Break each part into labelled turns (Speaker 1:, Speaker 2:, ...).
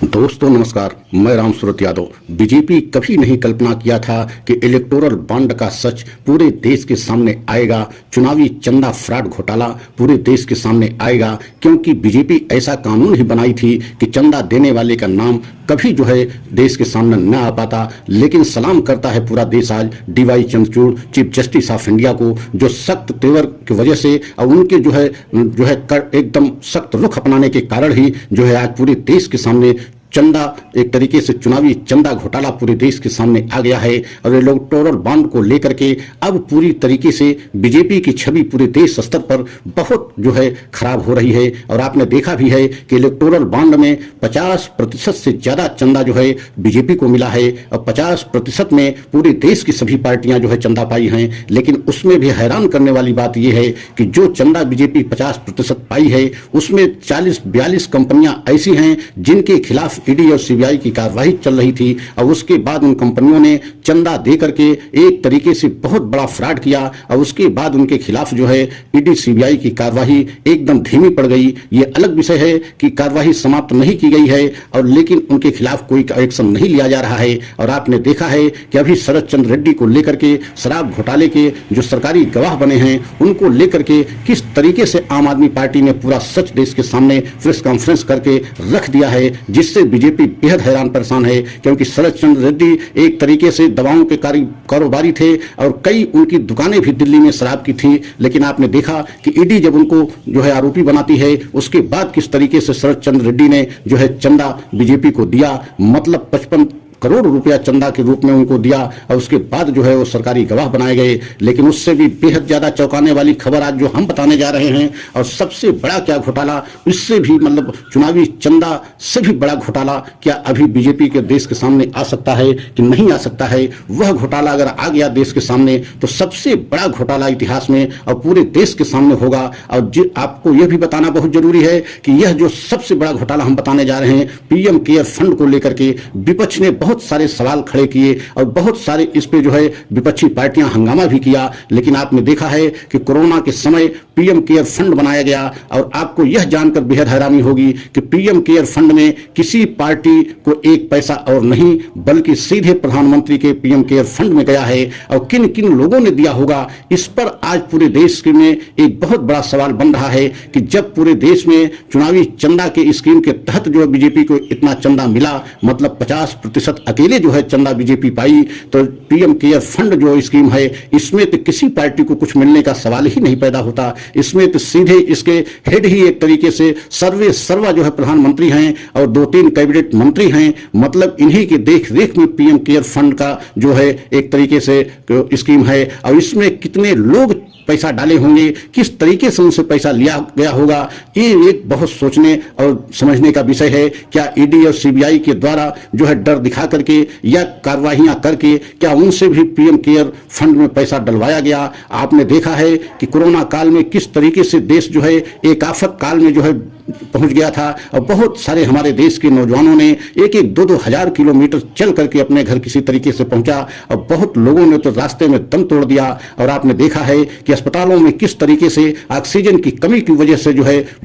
Speaker 1: दोस्तों नमस्कार, मैं राम सूरत यादव। बीजेपी कभी नहीं कल्पना किया था कि इलेक्टोरल बॉन्ड का सच पूरे देश के सामने आएगा, चुनावी चंदा फ्रॉड घोटाला पूरे देश के सामने आएगा, क्योंकि बीजेपी ऐसा कानून ही बनाई थी कि चंदा देने वाले का नाम कभी देश के सामने न आ पाता। लेकिन सलाम करता है पूरा देश आज DY Chandrachud, chief justice of India को, जो सख्त तेवर की वजह से और उनके एकदम सख्त रुख अपनाने के कारण ही आज पूरे देश के सामने चंदा, एक तरीके से चुनावी चंदा घोटाला पूरे देश के सामने आ गया है। और इलेक्टोरल बॉन्ड को लेकर के अब पूरी तरीके से बीजेपी की छवि पूरे देश स्तर पर बहुत खराब हो रही है। और आपने देखा भी है कि इलेक्टोरल बॉन्ड में 50% से ज्यादा चंदा बीजेपी को मिला है और 50% में पूरे देश की सभी पार्टियां चंदा पाई हैं। लेकिन उसमें भी हैरान करने वाली बात यह है कि जो चंदा बीजेपी 50% पाई है उसमें 40-42 कंपनियां ऐसी हैं जिनके खिलाफ ईडी और सीबीआई की कार्रवाई चल रही थी। और उसके बाद उन कंपनियों ने चंदा दे करके एक तरीके से बहुत बड़ा फ्रॉड किया और उसके बाद उनके खिलाफ ईडी सीबीआई की कार्रवाई एकदम धीमी पड़ गई। ये अलग विषय है कि कार्रवाई समाप्त नहीं की गई है और लेकिन उनके खिलाफ कोई एक्शन नहीं लिया जा रहा है। और आपने देखा है कि अभी शरद चंद्र रेड्डी को लेकर के शराब घोटाले के जो सरकारी गवाह बने हैं उनको लेकर के किस तरीके से आम आदमी पार्टी ने पूरा सच देश के सामने प्रेस कॉन्फ्रेंस करके रख दिया है, जिससे बीजेपी बेहद हैरान परेशान है। क्योंकि शरद चंद्र रेड्डी एक तरीके से दवाओं के कारोबारी थे और कई उनकी दुकानें भी दिल्ली में शराब की थी। लेकिन आपने देखा कि ईडी जब उनको आरोपी बनाती है उसके बाद किस तरीके से शरद चंद्र रेड्डी ने चंदा बीजेपी को दिया, मतलब 55 करोड़ रुपया चंदा के रूप में उनको दिया और उसके बाद वो सरकारी गवाह बनाए गए। लेकिन उससे भी बेहद ज्यादा चौंकाने वाली खबर आज जो हम बताने जा रहे हैं, और सबसे बड़ा क्या घोटाला, इससे भी चुनावी चंदा से भी बड़ा घोटाला क्या अभी बीजेपी के देश के सामने आ सकता है कि नहीं आ सकता है। वह घोटाला अगर आ गया देश के सामने तो सबसे बड़ा घोटाला इतिहास में और पूरे देश के सामने होगा। और आपको यह भी बताना बहुत जरूरी है कि यह जो सबसे बड़ा घोटाला हम बताने जा रहे हैं पीएम केयर फंड को लेकर के, विपक्ष ने बहुत सारे सवाल खड़े किए और बहुत सारे इस पे विपक्षी पार्टियां हंगामा भी किया। लेकिन आपने देखा है कि कोरोना के समय पीएम केयर फंड बनाया गया और आपको यह जानकर बेहद हैरानी होगी कि पीएम केयर फंड में किसी पार्टी को एक पैसा और नहीं बल्कि सीधे प्रधानमंत्री के पीएम केयर फंड में गया है। और किन किन लोगों ने दिया होगा, इस पर आज पूरे देश में एक बहुत बड़ा सवाल बन रहा है कि जब पूरे देश में चुनावी चंदा के स्कीम के तहत बीजेपी को इतना चंदा मिला, मतलब 50% अकेले चंदा बीजेपी पाई, तो पीएम केयर फंड जो स्कीम है इसमें तो किसी पार्टी को कुछ मिलने का सवाल ही नहीं पैदा होता। इसमें तो सीधे इसके हेड ही एक तरीके से सर्वे सर्वा प्रधानमंत्री हैं और 2-3 कैबिनेट मंत्री हैं, मतलब इन्हीं की देख रेख में पीएम केयर फंड का एक तरीके से स्कीम है। और इसमें कितने लोग पैसा डाले होंगे, किस तरीके से उनसे पैसा लिया गया होगा, ये एक बहुत सोचने और समझने का विषय है। क्या ईडी और सीबीआई के द्वारा डर दिखा करके या कार्रवाइयां करके क्या उनसे भी पीएम केयर फंड में पैसा डलवाया गया? आपने देखा है कि कोरोना काल में किस तरीके से देश एक आफत काल में पहुंच गया था और बहुत सारे हमारे देश के नौजवानों ने 1-2 हजार किलोमीटर चल करके अपने घर किसी तरीके से पहुंचा और बहुत लोगों ने तो रास्ते में दम तोड़ दिया। और आपने देखा है कि अस्पतालों में किस तरीके से ऑक्सीजन की कमी की वजह से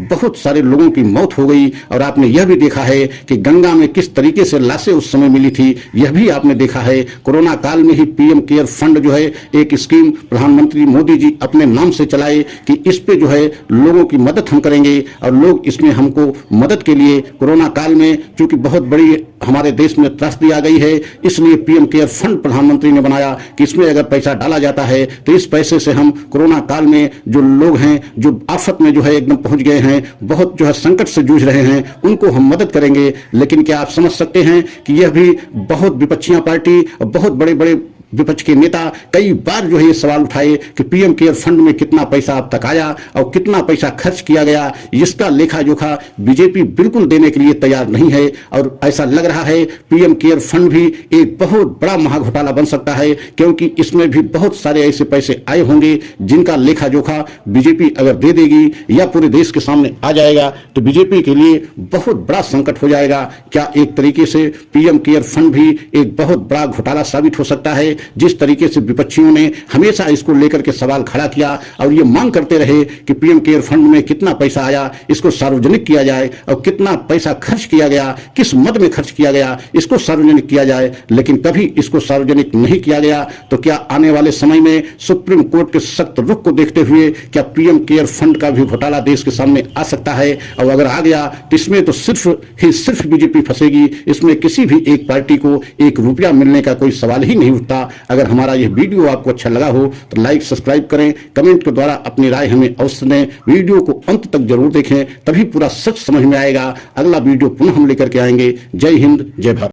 Speaker 1: बहुत सारे लोगों की मौत हो गई। और आपने यह भी देखा है कि गंगा में किस तरीके से लाशें उस समय मिली थी, यह भी आपने देखा है। कोरोना काल में ही पीएम केयर फंड एक स्कीम प्रधानमंत्री मोदी जी अपने नाम से चलाए कि इस पे लोगों की मदद हम करेंगे और लोग इसमें हमको मदद के लिए कोरोना काल में चूंकि बहुत बड़ी हमारे देश में त्रासदी आ गई है, इसलिए पीएम केयर फंड प्रधानमंत्री ने बनाया कि इसमें अगर पैसा डाला जाता है तो इस पैसे से हम कोरोना काल में जो लोग हैं जो आफत में एकदम पहुंच गए हैं, बहुत संकट से जूझ रहे हैं, उनको हम मदद करेंगे। लेकिन क्या आप समझ सकते हैं कि यह भी बहुत विपक्षियां पार्टी और बहुत बड़े बड़े विपक्ष के नेता कई बार ये सवाल उठाए कि पीएम केयर फंड में कितना पैसा अब तक आया और कितना पैसा खर्च किया गया, इसका लेखा जोखा बीजेपी बिल्कुल देने के लिए तैयार नहीं है। और ऐसा लग रहा है पीएम केयर फंड भी एक बहुत बड़ा महाघोटाला बन सकता है, क्योंकि इसमें भी बहुत सारे ऐसे पैसे आए होंगे जिनका लेखा जोखा बीजेपी अगर दे देगी या पूरे देश के सामने आ जाएगा तो बीजेपी के लिए बहुत बड़ा संकट हो जाएगा। क्या एक तरीके से पीएम केयर फंड भी एक बहुत बड़ा घोटाला साबित हो सकता है? जिस तरीके से विपक्षियों ने हमेशा इसको लेकर के सवाल खड़ा किया और ये मांग करते रहे कि पीएम केयर फंड में कितना पैसा आया, इसको सार्वजनिक किया जाए, और कितना पैसा खर्च किया गया, किस मद में खर्च किया गया, इसको सार्वजनिक किया जाए, लेकिन कभी इसको सार्वजनिक नहीं किया गया। तो क्या आने वाले समय में सुप्रीम कोर्ट के सख्त रुख को देखते हुए क्या पीएम केयर फंड का भी घोटाला देश के सामने आ सकता है? और अगर आ गया तो इसमें तो सिर्फ बीजेपी फंसेगी, इसमें किसी भी एक पार्टी को एक रुपया मिलने का कोई सवाल ही नहीं उठता। अगर हमारा यह वीडियो आपको अच्छा लगा हो तो लाइक सब्सक्राइब करें, कमेंट के द्वारा अपनी राय हमें अवश्य दें, वीडियो को अंत तक जरूर देखें, तभी पूरा सच समझ में आएगा। अगला वीडियो पुनः हम लेकर के आएंगे। जय हिंद, जय भारत।